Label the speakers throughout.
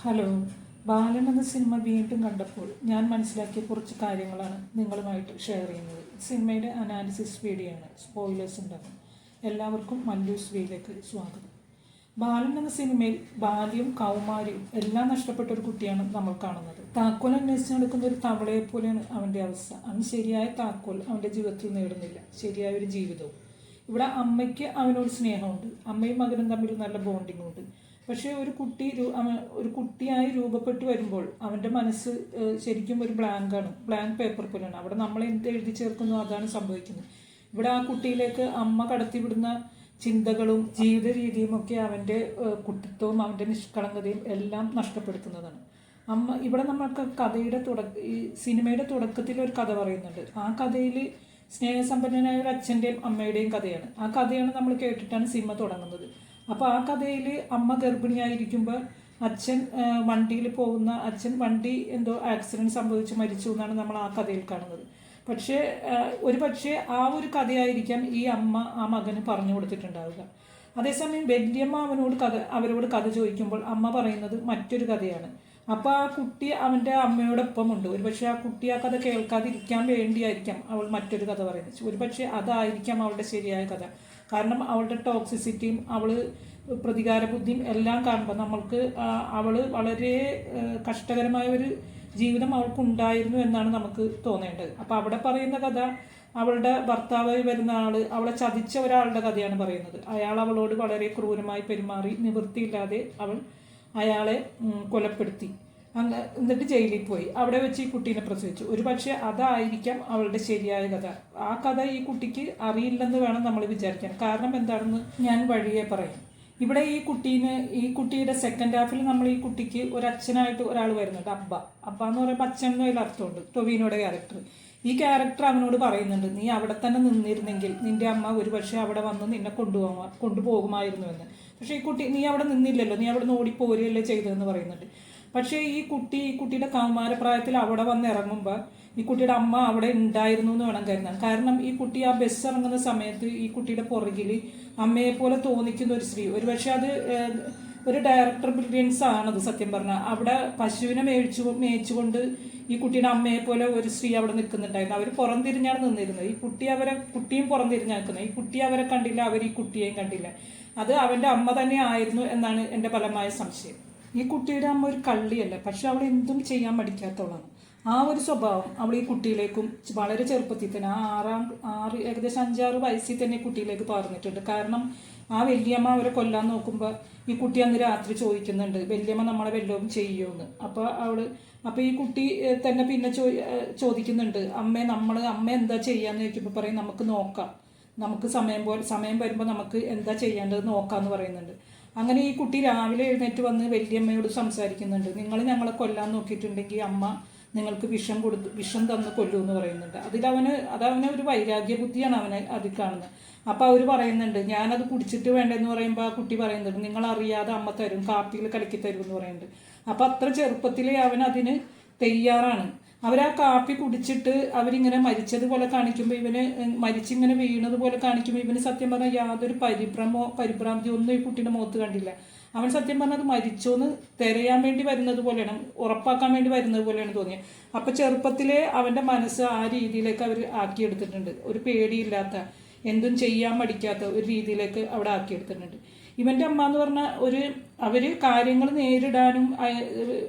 Speaker 1: Hello. ബാലൻ എന്ന cinema വീണ്ടും കണ്ടപ്പോൾ ഞാൻ മനസ്സിലാക്കിയ കുറച്ച് കാര്യങ്ങളാണ് നിങ്ങളുമായിട്ട് ഷെയർ ചെയ്യുന്നത്. സിനിമയുടെ അനാലിസിസ് വീഡിയോ ആണ്, സ്പോയിലേഴ്സ് ഉണ്ടാകും. എല്ലാവർക്കും മല്ലൂസ് വീയിലേക്ക് സ്വാഗതം. ബാലൻ എന്ന സിനിമയിൽ ബാല്യവും കൗമാര്യവും എല്ലാം നഷ്ടപ്പെട്ട ഒരു കുട്ടിയാണ് നമ്മൾ കാണുന്നത്. താക്കോൽ അന്വേഷിച്ച് നടക്കുന്ന ഒരു തവളയെ പോലെയാണ് അവൻ്റെ അവസ്ഥ. അവൻ ശരിയായ താക്കോൽ അവൻ്റെ ജീവിതത്തിൽ നേടുന്നില്ല, ശരിയായ ഒരു ജീവിതവും. ഇവിടെ അമ്മയ്ക്ക് അവനോട് സ്നേഹമുണ്ട്, അമ്മയും മകനും തമ്മിൽ നല്ല ബോണ്ടിങ് ഉണ്ട്. പക്ഷേ ഒരു കുട്ടിയായി രൂപപ്പെട്ടു വരുമ്പോൾ അവൻ്റെ മനസ്സ് ശരിക്കും ഒരു ബ്ലാങ്ക് പേപ്പർ പോലെയാണ്. അവിടെ നമ്മൾ എന്ത് എഴുതി ചേർക്കുന്നു അതാണ് സംഭവിക്കുന്നത്. ഇവിടെ ആ കുട്ടിയിലേക്ക് അമ്മ കടത്തിവിടുന്ന ചിന്തകളും ജീവിത രീതിയും ഒക്കെ അവൻ്റെ കുട്ടിത്വവും അവൻ്റെ നിഷ്കളങ്കതയും എല്ലാം നഷ്ടപ്പെടുത്തുന്നതാണ്. ഇവിടെ നമ്മൾക്ക് ഈ സിനിമയുടെ തുടക്കത്തിൽ ഒരു കഥ പറയുന്നുണ്ട്. ആ കഥയിൽ സ്നേഹസമ്പന്നനായ ഒരു അച്ഛൻ്റെയും അമ്മയുടെയും കഥയാണ്. ആ കഥയാണ് നമ്മൾ കേട്ടിട്ടാണ് സിനിമ തുടങ്ങുന്നത്. അപ്പോൾ ആ കഥയിൽ അമ്മ ഗർഭിണിയായിരിക്കുമ്പോൾ അച്ഛൻ വണ്ടി എന്തോ ആക്സിഡൻറ്റ് സംഭവിച്ച് മരിച്ചു എന്നാണ് നമ്മൾ ആ കഥയിൽ കാണുന്നത്. പക്ഷേ ആ ഒരു കഥയായിരിക്കാം ഈ അമ്മ ആ മകന് പറഞ്ഞു കൊടുത്തിട്ടുണ്ടാവുക. അതേസമയം വല്യമ്മ അവരോട് കഥ ചോദിക്കുമ്പോൾ അമ്മ പറയുന്നത് മറ്റൊരു കഥയാണ്. അപ്പോൾ ആ കുട്ടി അവൻ്റെ അമ്മയോടൊപ്പമുണ്ട്. ഒരുപക്ഷെ ആ കുട്ടി ആ കഥ കേൾക്കാതിരിക്കാൻ വേണ്ടിയായിരിക്കാം അവൾ മറ്റൊരു കഥ പറയുന്നത്. ഒരുപക്ഷെ അതായിരിക്കാം അവളുടെ ശരിയായ കഥ. കാരണം അവളുടെ ടോക്സിസിറ്റിയും പ്രതികാര ബുദ്ധിയും എല്ലാം കാണുമ്പോൾ അവൾ വളരെ കഷ്ടകരമായ ഒരു ജീവിതം അവൾക്കുണ്ടായിരുന്നു എന്നാണ് നമുക്ക് തോന്നേണ്ടത്. അപ്പോൾ അവിടെ പറയുന്ന കഥ അവളുടെ ഭർത്താവായി വരുന്ന അവളെ ചതിച്ച ഒരാളുടെ കഥയാണ് പറയുന്നത്. അയാൾ അവളോട് വളരെ ക്രൂരമായി പെരുമാറി, നിവൃത്തിയില്ലാതെ അയാളെ കൊലപ്പെടുത്തി, എന്നിട്ട് ജയിലിൽ പോയി. അവിടെ വെച്ച് ഈ കുട്ടീനെ പ്രസവിച്ചു. ഒരുപക്ഷെ അതായിരിക്കാം അവളുടെ ശരിയായ കഥ. ആ കഥ ഈ കുട്ടിക്ക് അറിയില്ലെന്ന് വേണം നമ്മൾ വിചാരിക്കാൻ. കാരണം എന്താണെന്ന് ഞാൻ വഴിയെ പറയും. ഇവിടെ ഈ കുട്ടിയുടെ സെക്കൻഡ് ഹാഫിൽ നമ്മൾ ഈ കുട്ടിക്ക് ഒരു അച്ഛനായിട്ട് ഒരാൾ വരുന്നുണ്ട്, അബ്ബ എന്ന് പറയുമ്പോൾ അച്ഛൻ എന്നതിൽ അർത്ഥമുണ്ട്. ടൊവിനോയുടെ ക്യാരക്ടർ. ഈ ക്യാരക്ടർ അവനോട് പറയുന്നുണ്ട്, നീ അവിടെ തന്നെ നിന്നിരുന്നെങ്കിൽ നിന്റെ അമ്മ ഒരുപക്ഷെ അവിടെ വന്ന് നിന്നെ കൊണ്ടുപോകുമായിരുന്നു എന്ന്. പക്ഷേ ഈ കുട്ടി, നീ അവിടെ നിന്നില്ലല്ലോ, നീ അവിടെ നിന്ന് ഓടിപ്പോരുകയല്ലേ ചെയ്തതെന്ന് പറയുന്നുണ്ട്. പക്ഷേ ഈ കുട്ടിയുടെ കൗമാരപ്രായത്തിൽ അവിടെ വന്ന് ഇറങ്ങുമ്പോൾ ഈ കുട്ടിയുടെ അമ്മ അവിടെ ഉണ്ടായിരുന്നു എന്ന് വേണം കരുതാൻ. കാരണം ഈ കുട്ടി ആ ബസ് ഇറങ്ങുന്ന സമയത്ത് ഈ കുട്ടിയുടെ പുറകിൽ അമ്മയെ പോലെ തോന്നിക്കുന്ന ഒരു സ്ത്രീ, ഒരുപക്ഷെ അത് ഒരു ഡയറക്ടർ ബ്രില്യൻസ് ആണത് സത്യം പറഞ്ഞാൽ. അവിടെ പശുവിനെ മേയിച്ചുകൊണ്ട് ഈ കുട്ടിയുടെ അമ്മയെ പോലെ ഒരു സ്ത്രീ അവിടെ നിൽക്കുന്നുണ്ടായിരുന്നു. അവർ പുറം തിരിഞ്ഞാണ് നിന്നിരുന്നത്. കുട്ടിയും പുറം തിരിഞ്ഞാണ് നിൽക്കുന്നത്. ഈ കുട്ടി അവരെ കണ്ടില്ല, അവർ ഈ കുട്ടിയെയും കണ്ടില്ല. അത് അവൻ്റെ അമ്മ തന്നെ ആയിരുന്നു എന്നാണ് എൻ്റെ ബലമായ സംശയം. ഈ കുട്ടിയുടെ അമ്മ ഒരു കള്ളിയല്ല, പക്ഷെ അവൾ എന്തും ചെയ്യാൻ മടിക്കാത്തവളാണ്. ആ ഒരു സ്വഭാവം അവൾ ഈ കുട്ടിയിലേക്കും വളരെ ചെറുപ്പത്തിൽ തന്നെ ഏകദേശം 5-6 വയസ്സിൽ തന്നെ കുട്ടിയിലേക്ക് പകർന്നിട്ടുണ്ട്. കാരണം ആ വല്യമ്മ അവരെ കൊല്ലാൻ നോക്കുമ്പോൾ ഈ കുട്ടി അന്ന് രാത്രി ചോദിക്കുന്നുണ്ട്, വല്യമ്മ നമ്മളെ വല്ലതും ചെയ്യുമെന്ന്. അപ്പോൾ ഈ കുട്ടി തന്നെ പിന്നെ ചോദിക്കുന്നുണ്ട്, അമ്മ എന്താ ചെയ്യാന്ന് ചോദിക്കുമ്പോൾ പറയും, നമുക്ക് നോക്കാം, നമുക്ക് സമയം വരുമ്പോൾ നമുക്ക് എന്താ ചെയ്യേണ്ടത് നോക്കാമെന്ന് പറയുന്നുണ്ട്. അങ്ങനെ ഈ കുട്ടി രാവിലെ എഴുന്നേറ്റ് വന്ന് വല്യമ്മയോട് സംസാരിക്കുന്നുണ്ട്, നിങ്ങൾ ഞങ്ങളെ കൊല്ലാൻ നോക്കിയിട്ടുണ്ടെങ്കിൽ അമ്മ നിങ്ങൾക്ക് വിഷം തന്ന് കൊല്ലൂ എന്ന് പറയുന്നുണ്ട്. അതവന് ഒരു വൈരാഗ്യ ബുദ്ധിയാണ് അവനെ അതിൽ കാണുന്നത്. അപ്പോൾ അവർ പറയുന്നുണ്ട്, ഞാനത് കുടിച്ചിട്ട് വേണ്ടെന്ന് പറയുമ്പോൾ ആ കുട്ടി പറയുന്നുണ്ട്, നിങ്ങൾ അറിയാതെ അമ്മ തരും, കാപ്പിയിൽ കലക്കി തരും എന്ന് പറയുന്നുണ്ട്. അപ്പോൾ അത്ര ചെറുപ്പത്തിലേ അവൻ അതിന് തയ്യാറാണ്. അവരാ കാപ്പി കുടിച്ചിട്ട് അവരിങ്ങനെ മരിച്ചതുപോലെ കാണിക്കുമ്പോൾ മരിച്ചിങ്ങനെ വീണതുപോലെ കാണിക്കുമ്പോൾ ഇവന് സത്യം പറഞ്ഞാൽ യാതൊരു പരിഭ്രാന്തി ഒന്നും ഈ കുട്ടിയുടെ മുഖത്ത് കണ്ടില്ല. അവൻ സത്യം പറഞ്ഞാൽ അത് മരിച്ചോന്ന് തിരയാൻ വേണ്ടി വരുന്നത് പോലെയാണ്, ഉറപ്പാക്കാൻ വേണ്ടി വരുന്നത് പോലെയാണ് തോന്നിയത്. അപ്പം ചെറുപ്പത്തിലേ അവൻ്റെ മനസ്സ് ആ രീതിയിലേക്ക് അവർ ആക്കിയെടുത്തിട്ടുണ്ട്. ഒരു പേടിയില്ലാത്ത, എന്തും ചെയ്യാൻ മടിക്കാത്ത ഒരു രീതിയിലേക്ക് അവിടെ ആക്കിയെടുത്തിട്ടുണ്ട്. ഇവൻ്റെ അമ്മ എന്ന് പറഞ്ഞാൽ അവർ കാര്യങ്ങൾ നേരിടാനും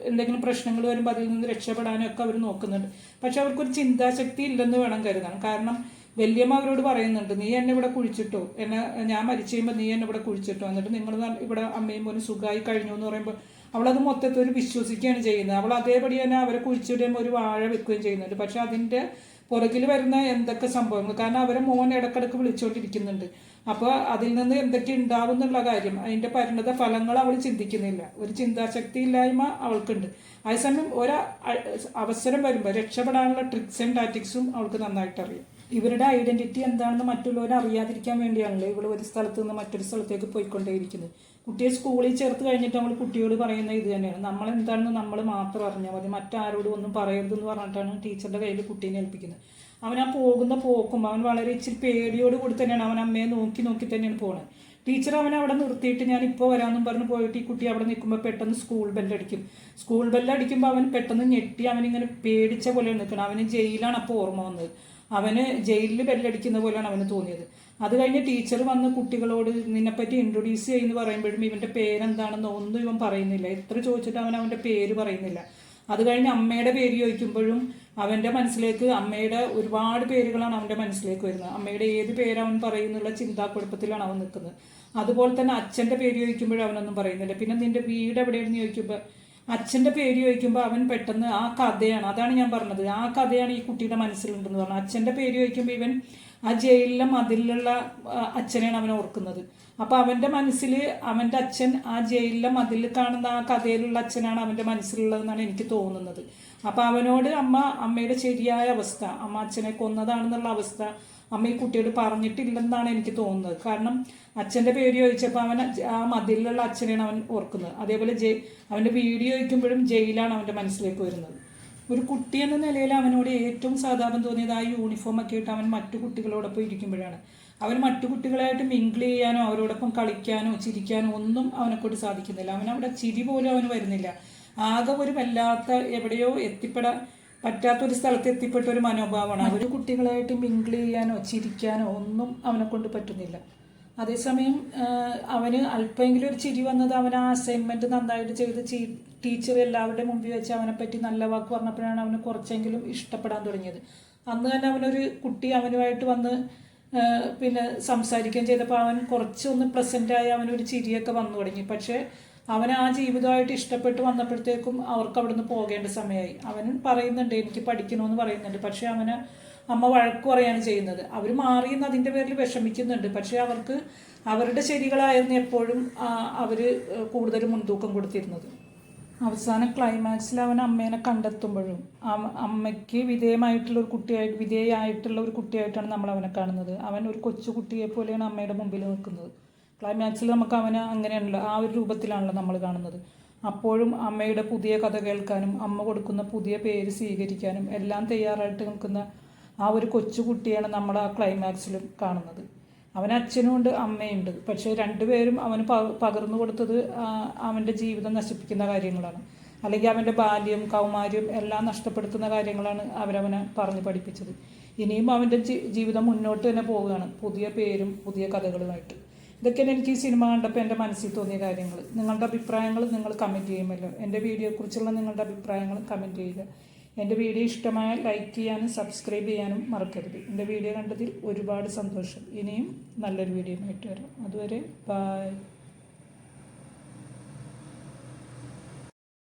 Speaker 1: എന്തെങ്കിലും പ്രശ്നങ്ങൾ വരുമ്പോൾ അതിൽ നിന്ന് രക്ഷപ്പെടാനും ഒക്കെ അവർ നോക്കുന്നുണ്ട്. പക്ഷെ അവർക്കൊരു ചിന്താശക്തി ഇല്ലെന്ന് വേണം കരുതാൻ. കാരണം വല്യമ്മ അവരോട് പറയുന്നുണ്ട്, നീ എന്നെ ഇവിടെ കുഴിച്ചിട്ടോ, ഞാൻ മരിച്ചു കഴിയുമ്പോൾ നീ എന്നെ ഇവിടെ കുഴിച്ചിട്ടോ, എന്നിട്ട് നിങ്ങൾ ഇവിടെ അമ്മയും പോലും സുഖമായി കഴിഞ്ഞു എന്ന് പറയുമ്പോൾ അവളത് മൊത്തത്തിൽ വിശ്വസിക്കുകയാണ് ചെയ്യുന്നത്. അവൾ അതേപടി തന്നെ അവരെ കുഴിച്ചിടുമ്പോൾ ഒരു വാഴ വെക്കുകയും ചെയ്യുന്നുണ്ട്. പക്ഷെ അതിൻ്റെ പുറകിൽ വരുന്ന എന്തൊക്കെ സംഭവങ്ങൾ, കാരണം അവരെ മോൻ ഇടക്കിടക്ക് വിളിച്ചുകൊണ്ടിരിക്കുന്നുണ്ട്. അപ്പോൾ അതിൽ നിന്ന് എന്തൊക്കെ ഉണ്ടാവും എന്നുള്ള കാര്യം, അതിൻ്റെ പരിണത ഫലങ്ങൾ അവൾ ചിന്തിക്കുന്നില്ല. ഒരു ചിന്താശക്തി ഇല്ലായ്മ അവൾക്കുണ്ട്. അതേസമയം അവസരം വരുമ്പോൾ രക്ഷപ്പെടാനുള്ള ട്രിക്സ് ആൻഡ് ടാറ്റിക്സും അവൾക്ക് നന്നായിട്ട് അറിയാം. ഇവരുടെ ഐഡന്റിറ്റി എന്താണെന്ന് മറ്റുള്ളവരെ അറിയാതിരിക്കാൻ വേണ്ടിയാണല്ലോ ഇവൾ ഒരു സ്ഥലത്ത് നിന്ന് മറ്റൊരു സ്ഥലത്തേക്ക് പോയിക്കൊണ്ടേയിരിക്കുന്നത്. കുട്ടിയെ സ്കൂളിൽ ചേർത്ത് കഴിഞ്ഞിട്ട് നമ്മൾ കുട്ടിയോട് പറയുന്ന ഇത് തന്നെയാണ്, നമ്മളെന്താണെന്ന് നമ്മൾ മാത്രം അറിഞ്ഞാൽ മതി, മറ്റാരോടും ഒന്നും പറയരുതെന്ന് പറഞ്ഞിട്ടാണ് ടീച്ചറുടെ കയ്യിൽ കുട്ടീനെ ഏൽപ്പിക്കുന്നത്. അവൻ ആ പോകുന്ന പോക്കും അവൻ വളരെ ഇച്ചിരി പേടിയോട് കൂടി തന്നെയാണ് അവൻ അമ്മയെ നോക്കി തന്നെയാണ് പോകുന്നത്. ടീച്ചർ അവനെ അവിടെ നിർത്തിയിട്ട് ഞാൻ ഇപ്പോൾ വരാമെന്നും പറഞ്ഞ് പോയിട്ട് ഈ കുട്ടി അവിടെ നിൽക്കുമ്പോൾ പെട്ടെന്ന് സ്കൂൾ ബെല്ലടിക്കും. സ്കൂൾ ബെല്ലടിക്കുമ്പോൾ അവൻ പെട്ടെന്ന് ഞെട്ടി അവനിങ്ങനെ പേടിച്ച പോലെയാണ് നിൽക്കണം. അവന് ജയിലാണ് അപ്പോൾ ഓർമ്മ വന്നത്. അവന് ജയിലിൽ ബെല്ലടിക്കുന്ന പോലെയാണ് അവന് തോന്നിയത്. അത് കഴിഞ്ഞ് ടീച്ചർ വന്ന് കുട്ടികളോട് നിന്നെപ്പറ്റി ഇൻട്രൊഡ്യൂസ് ചെയ്യുമെന്ന് പറയുമ്പോഴും ഇവൻ്റെ പേരെന്താണെന്ന് ഒന്നും ഇവൻ പറയുന്നില്ല. എത്ര ചോദിച്ചിട്ട് അവൻ്റെ പേര് പറയുന്നില്ല. അത് കഴിഞ്ഞ് അമ്മയുടെ പേര് ചോദിക്കുമ്പോഴും അവൻ്റെ മനസ്സിലേക്ക് അമ്മയുടെ ഒരുപാട് പേരുകളാണ് അവൻ്റെ മനസ്സിലേക്ക് വരുന്നത്. അമ്മയുടെ ഏത് പേര് അവൻ പറയുന്നുള്ള ചിന്താക്കുഴപ്പത്തിലാണ് അവൻ നിൽക്കുന്നത്. അതുപോലെ തന്നെ അച്ഛൻ്റെ പേര് ചോദിക്കുമ്പോഴും അവനൊന്നും പറയുന്നില്ല. പിന്നെ നിൻ്റെ വീട് എവിടെയാണെന്ന് ചോദിക്കുമ്പോൾ അച്ഛൻ്റെ പേര് ചോദിക്കുമ്പോൾ അവൻ പെട്ടെന്ന് ആ കഥയാണ്, അതാണ് ഞാൻ പറഞ്ഞത്, ആ കഥയാണ് ഈ കുട്ടിയുടെ മനസ്സിലുണ്ടെന്ന് പറഞ്ഞു. അച്ഛൻ്റെ പേര് ചോദിക്കുമ്പോൾ ഇവൻ ആ ജയിലിലെ മതിലുള്ള അച്ഛനെയാണ് അവൻ ഓർക്കുന്നത്. അപ്പോൾ അവൻ്റെ മനസ്സിൽ അവൻ്റെ അച്ഛൻ ആ ജയിലിലെ മതിൽ കാണുന്ന ആ കഥയിലുള്ള അച്ഛനാണ് അവൻ്റെ മനസ്സിലുള്ളതെന്നാണ് എനിക്ക് തോന്നുന്നത്. അപ്പോൾ അവനോട് അമ്മയുടെ ശരിയായ അവസ്ഥ, അമ്മ അച്ഛനെ കൊന്നതാണെന്നുള്ള അവസ്ഥ അമ്മ ഈ കുട്ടിയോട് പറഞ്ഞിട്ടില്ലെന്നാണ് എനിക്ക് തോന്നുന്നത്. കാരണം അച്ഛൻ്റെ പേര് ചോദിച്ചപ്പോൾ അവൻ ആ മതിലുള്ള അച്ഛനെയാണ് അവൻ ഓർക്കുന്നത്. അതേപോലെ അവൻ്റെ വീഡിയോ ചോദിക്കുമ്പോഴും ജയിലാണ് അവൻ്റെ മനസ്സിലേക്ക് വരുന്നത്. ഒരു കുട്ടി എന്ന നിലയിൽ അവനോട് ഏറ്റവും സഹതാപം തോന്നിയത് ആ യൂണിഫോം ഒക്കെ ഇട്ട് അവൻ മറ്റു കുട്ടികളോടൊപ്പം ഇരിക്കുമ്പോഴാണ്. അവൻ മറ്റു കുട്ടികളായിട്ട് മിങ്കിൾ ചെയ്യാനോ അവരോടൊപ്പം കളിക്കാനോ ചിരിക്കാനോ ഒന്നും അവനെക്കൊണ്ട് സാധിക്കുന്നില്ല. അവനവിടെ ചിരി പോലും അവന് വരുന്നില്ല. ആകെ ഒരു വല്ലാത്ത എവിടെയോ പറ്റാത്തൊരു സ്ഥലത്ത് എത്തിപ്പെട്ട ഒരു മനോഭാവമാണ്. അവർ കുട്ടികളായിട്ട് മിങ്കിൾ ചെയ്യാനോ ചിരിക്കാനോ ഒന്നും അവനെക്കൊണ്ട് പറ്റുന്നില്ല. അതേസമയം അവന് അല്പമെങ്കിലും ഒരു ചിരി വന്നത് അവൻ ആ അസൈൻമെൻറ്റ് നന്നായിട്ട് ചെയ്ത് ടീച്ചർ എല്ലാവരുടെ മുമ്പിൽ വെച്ച് അവനെപ്പറ്റി നല്ല വാക്ക് പറഞ്ഞപ്പോഴാണ് അവന് കുറച്ചെങ്കിലും ഇഷ്ടപ്പെടാൻ തുടങ്ങിയത്. അന്ന് തന്നെ അവനൊരു കുട്ടി അവനുമായിട്ട് വന്ന് പിന്നെ സംസാരിക്കുകയും ചെയ്തപ്പോൾ അവൻ കുറച്ചൊന്ന് പ്രസൻറ്റായി അവനൊരു ചിരിയൊക്കെ വന്നു തുടങ്ങി. പക്ഷേ അവൻ ആ ജീവിതമായിട്ട് ഇഷ്ടപ്പെട്ട് വന്നപ്പോഴത്തേക്കും അവർക്ക് അവിടെ നിന്ന് പോകേണ്ട സമയമായി. അവൻ പറയുന്നുണ്ട് എനിക്ക് പഠിക്കണമെന്ന് പറയുന്നുണ്ട്. പക്ഷേ അവന് അമ്മ വഴക്ക് പറയുകയാണ് ചെയ്യുന്നത്. അവർ മാറിയെന്ന് അതിൻ്റെ പേരിൽ വിഷമിക്കുന്നുണ്ട്. പക്ഷേ അവർക്ക് അവരുടെ ശരികളായിരുന്നു എപ്പോഴും അവർ കൂടുതൽ മുൻതൂക്കം കൊടുത്തിരുന്നത്. അവസാനം ക്ലൈമാക്സിൽ അവൻ അമ്മേനെ കണ്ടെത്തുമ്പോഴും അമ്മയ്ക്ക് വിധേയമായിട്ടുള്ള ഒരു കുട്ടിയായിട്ടാണ് നമ്മൾ അവനെ കാണുന്നത്. അവൻ ഒരു കൊച്ചു കുട്ടിയെ പോലെയാണ് അമ്മയുടെ മുമ്പിൽ നിൽക്കുന്നത്. ക്ലൈമാക്സിൽ നമുക്ക് അവനെ അങ്ങനെയാണല്ലോ, ആ ഒരു രൂപത്തിലാണല്ലോ നമ്മൾ കാണുന്നത്. അപ്പോഴും അമ്മയുടെ പുതിയ കഥ കേൾക്കാനും അമ്മ കൊടുക്കുന്ന പുതിയ പേര് സ്വീകരിക്കാനും എല്ലാം തയ്യാറായിട്ട് നിൽക്കുന്ന ആ ഒരു കൊച്ചു കുട്ടിയാണ് നമ്മൾ ആ ക്ലൈമാക്സിലും കാണുന്നത്. അവന് അച്ഛനുമുണ്ട് അമ്മയുണ്ട്. പക്ഷേ രണ്ടുപേരും അവന് പകർന്നു കൊടുത്തത് അവൻ്റെ ജീവിതം നശിപ്പിക്കുന്ന കാര്യങ്ങളാണ്. അല്ലെങ്കിൽ അവൻ്റെ ബാല്യം കൗമാര്യം എല്ലാം നഷ്ടപ്പെടുത്തുന്ന കാര്യങ്ങളാണ് അവരവനെ പറഞ്ഞ് പഠിപ്പിച്ചത്. ഇനിയും അവൻ്റെ ജീവിതം മുന്നോട്ട് തന്നെ പോവുകയാണ്, പുതിയ പേരും പുതിയ കഥകളുമായിട്ട്. ഇതൊക്കെയാണ് എനിക്ക് ഈ സിനിമ കണ്ടപ്പോൾ എൻ്റെ മനസ്സിൽ തോന്നിയ കാര്യങ്ങൾ. നിങ്ങളുടെ അഭിപ്രായങ്ങൾ നിങ്ങൾ കമൻറ്റ് ചെയ്യുമല്ലോ. എൻ്റെ വീഡിയോയെക്കുറിച്ചുള്ള നിങ്ങളുടെ അഭിപ്രായങ്ങൾ കമൻറ്റ് ചെയ്യുക. എൻ്റെ വീഡിയോ ഇഷ്ടമായാൽ ലൈക്ക് ചെയ്യാനും സബ്സ്ക്രൈബ് ചെയ്യാനും മറക്കരുത്. എൻ്റെ വീഡിയോ കണ്ടതിൽ ഒരുപാട് സന്തോഷം. ഇനിയും നല്ലൊരു വീഡിയോയുമായിട്ട് വരാം. അതുവരെ ബൈ.